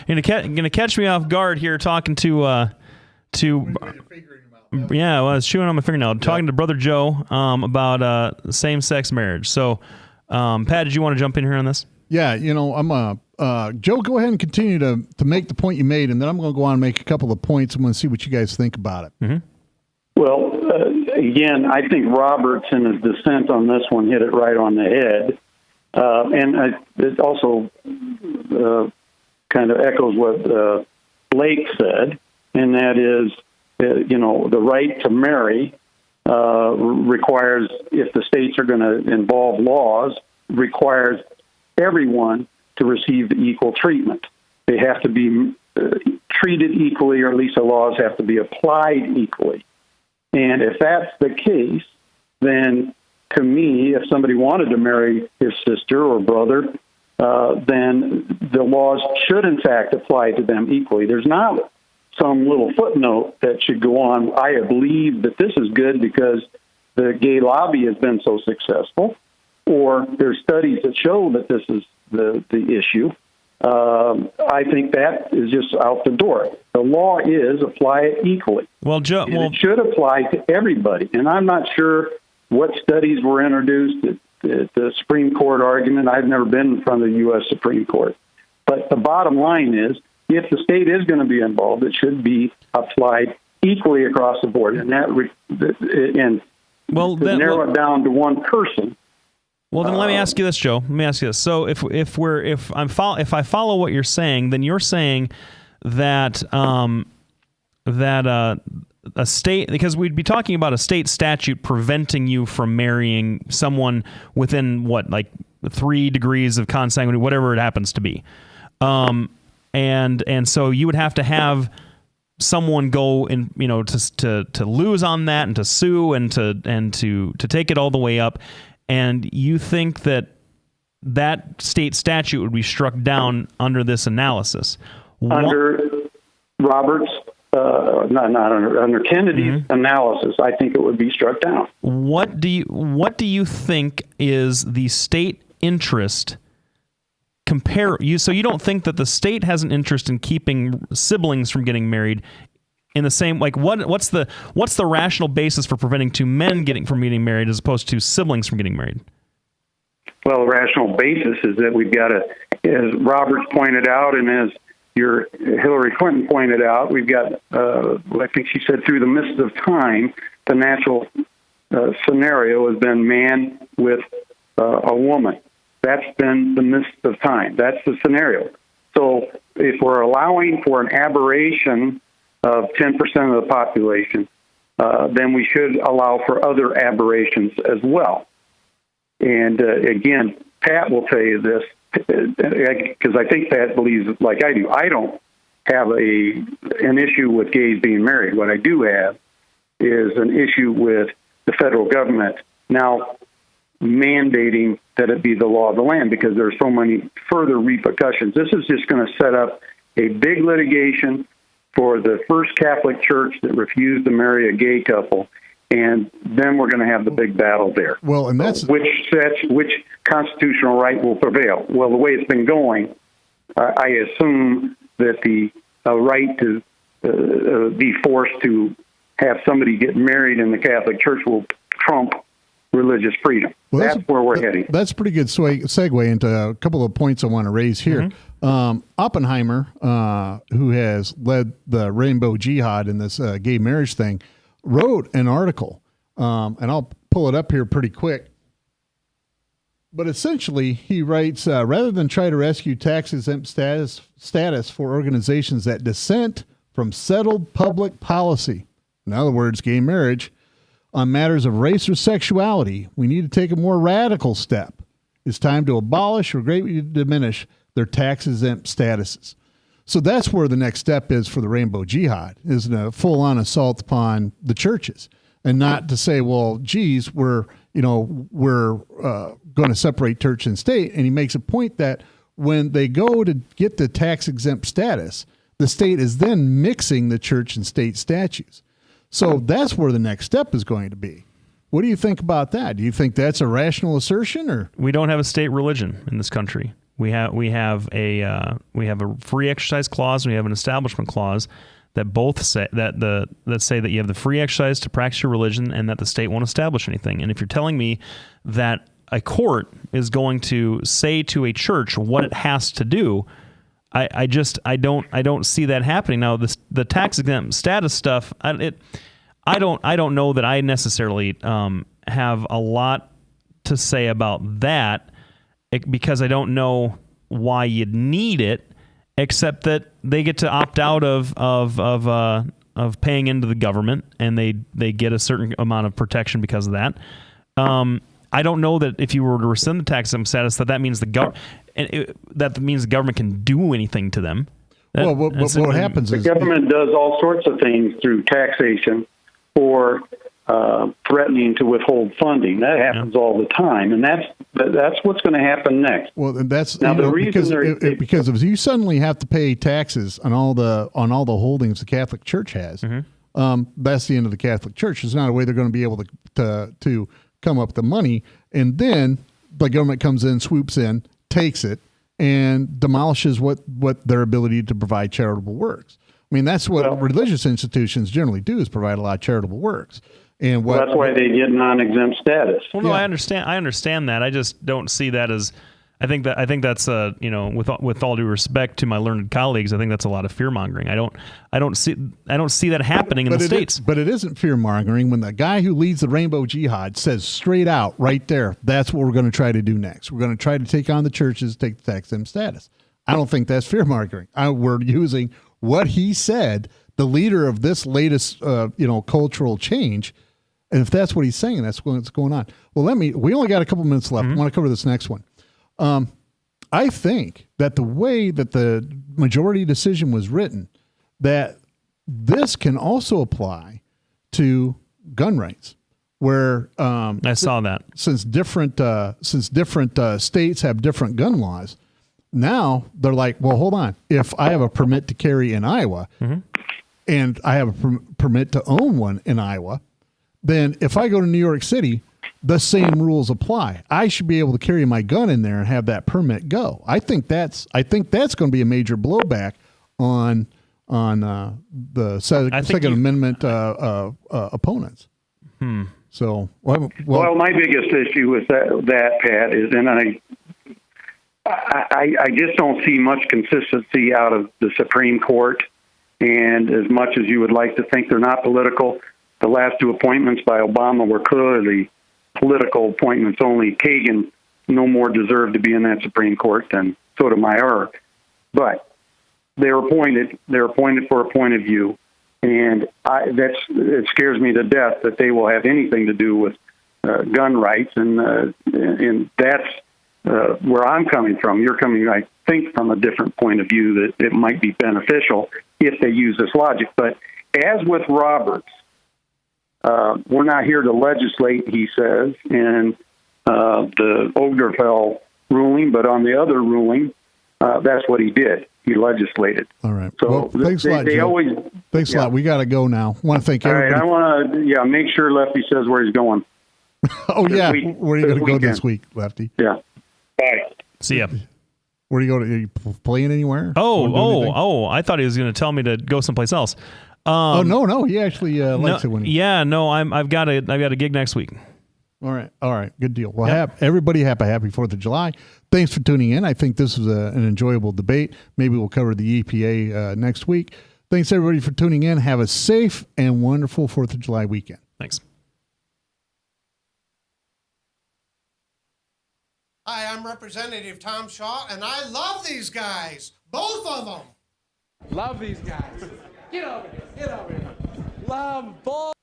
You're gonna catch me off guard here talking to I was chewing on my fingernail, talking to Brother Joe about same-sex marriage. So, Pat, did you want to jump in here on this? Yeah, I'm Joe, go ahead and continue to make the point you made, and then I'm going to go on and make a couple of points. I'm going to see what you guys think about it. Mm-hmm. Well, again, I think Roberts in his dissent on this one hit it right on the head. And it also kind of echoes what Blake said, and that is, the right to marry requires, if the states are going to involve laws, requires everyone to receive equal treatment. They have to be treated equally, or at least the laws have to be applied equally. And if that's the case, then to me, if somebody wanted to marry his sister or brother, then the laws should, in fact, apply to them equally. There's not some little footnote that should go on. I believe that this is good because the gay lobby has been so successful, or there's studies that show that this is the issue. I think that is just out the door. The law is apply it equally. Well, Joe, it should apply to everybody. And I'm not sure what studies were introduced at the Supreme Court argument. I've never been in front of the U.S. Supreme Court. But the bottom line is, if the state is going to be involved, it should be applied equally across the board. And narrow it down to one person. Well, then let me ask you this, Joe. Let me ask you this. So if I follow what you're saying, then you're saying that a state, because we'd be talking about a state statute preventing you from marrying someone within 3 degrees of consanguinity, whatever it happens to be, and so you would have to have someone go and to lose on that and to sue and to take it all the way up. And you think that state statute would be struck down under this analysis? Under Roberts, not under Kennedy's analysis, I think it would be struck down. What do you think is the state interest? So you don't think that the state has an interest in keeping siblings from getting married? In the same, what's the rational basis for preventing two men from getting married as opposed to siblings from getting married? Well, the rational basis is that we've got to, as Roberts pointed out, and as Hillary Clinton pointed out, we've got, I think she said, through the mist of time, the natural scenario has been man with a woman. That's been the mist of time. That's the scenario. So if we're allowing for an aberration of 10% of the population, then we should allow for other aberrations as well. And again, Pat will tell you this, because I think Pat believes like I do. I don't have an issue with gays being married. What I do have is an issue with the federal government now mandating that it be the law of the land, because there are so many further repercussions. This is just going to set up a big litigation for the first Catholic church that refused to marry a gay couple, and then we're going to have the big battle there. Well, and that's which constitutional right will prevail. Well, the way it's been going, I assume that the right to be forced to have somebody get married in the Catholic Church will trump religious freedom. Well, that's where we're heading. That's a pretty good segue into a couple of points I want to raise here. Oppenheimer, who has led the Rainbow Jihad in this gay marriage thing, wrote an article, and I'll pull it up here pretty quick. But essentially, he writes, rather than try to rescue tax-exempt status for organizations that dissent from settled public policy, in other words, gay marriage, on matters of race or sexuality, we need to take a more radical step. It's time to abolish or greatly diminish their tax-exempt statuses. So that's where the next step is for the Rainbow Jihad, is a full-on assault upon the churches, and not to say, well, geez, we're going to separate church and state. And he makes a point that when they go to get the tax-exempt status, the state is then mixing the church and state statutes. So that's where the next step is going to be. What do you think about that? Do you think that's a rational assertion, or? We don't have a state religion in this country. We have a free exercise clause. And we have an establishment clause that both say that say that you have the free exercise to practice your religion, and that the state won't establish anything. And if you're telling me that a court is going to say to a church what it has to do, I don't see that happening. Now, the tax exempt status stuff, I don't know that I necessarily have a lot to say about that, because I don't know why you'd need it, except that they get to opt out of paying into the government, and they get a certain amount of protection because of that. I don't know that if you were to rescind the tax exempt status, that means the government can do anything to them. What happens is the government does all sorts of things through taxation or threatening to withhold funding. That happens all the time, and that's what's going to happen next. Well, and that's now the reason because if you suddenly have to pay taxes on all the holdings the Catholic Church has, that's the end of the Catholic Church. There's not a way they're going to be able to come up with the money, and then the government comes in, swoops in, takes it, and demolishes what their ability to provide charitable works. I mean, that's what religious institutions generally do, is provide a lot of charitable works. And that's why they get non-exempt status. Well, no, I understand that. I just don't see that as. I think that's with all due respect to my learned colleagues, I think that's a lot of fear mongering. I don't see that happening in the States. But it isn't fear mongering when the guy who leads the Rainbow Jihad says straight out right there, that's what we're going to try to do next. We're going to try to take on the churches, take the tax exempt status. I don't think that's fear mongering. We're using what he said, the leader of this latest cultural change. And if that's what he's saying, that's what's going on. Well, we only got a couple minutes left. I want to cover this next one. I think that the way that the majority decision was written, that this can also apply to gun rights, where I saw that since different states have different gun laws, now they're like, well, hold on. If I have a permit to carry in Iowa, and I have a permit to own one in Iowa, then if I go to New York City, the same rules apply. I should be able to carry my gun in there and have that permit go. I think that's going to be a major blowback on the Second Amendment opponents. So, well, my biggest issue with that Pat, is, and I just don't see much consistency out of the Supreme Court. And as much as you would like to think they're not political, the last two appointments by Obama were clearly political appointments. Only Kagan no more deserved to be in that Supreme Court than Sotomayor. But they're appointed for a point of view, and it scares me to death that they will have anything to do with gun rights, and that's where I'm coming from. You're coming, I think, from a different point of view, that it might be beneficial if they use this logic. But as with Roberts, we're not here to legislate, he says, in the Obergefell ruling, but on the other ruling, that's what he did. He legislated. All right. So thanks a lot, Joe. Thanks a lot. We got to go now. I want to thank everybody. All right. I want to make sure Lefty says where he's going. Where are you going to go this week, Lefty? Yeah. Bye. See ya. Where are you going? Are you playing anywhere? I thought he was going to tell me to go someplace else. No. He actually likes it when he... Yeah, no, I've got a gig next week. All right. Good deal. Well, everybody happy 4th of July. Thanks for tuning in. I think this was an enjoyable debate. Maybe we'll cover the EPA next week. Thanks, everybody, for tuning in. Have a safe and wonderful 4th of July weekend. Thanks. Hi, I'm Representative Tom Shaw, and I love these guys. Both of them. Love these guys. Get over here. Love both.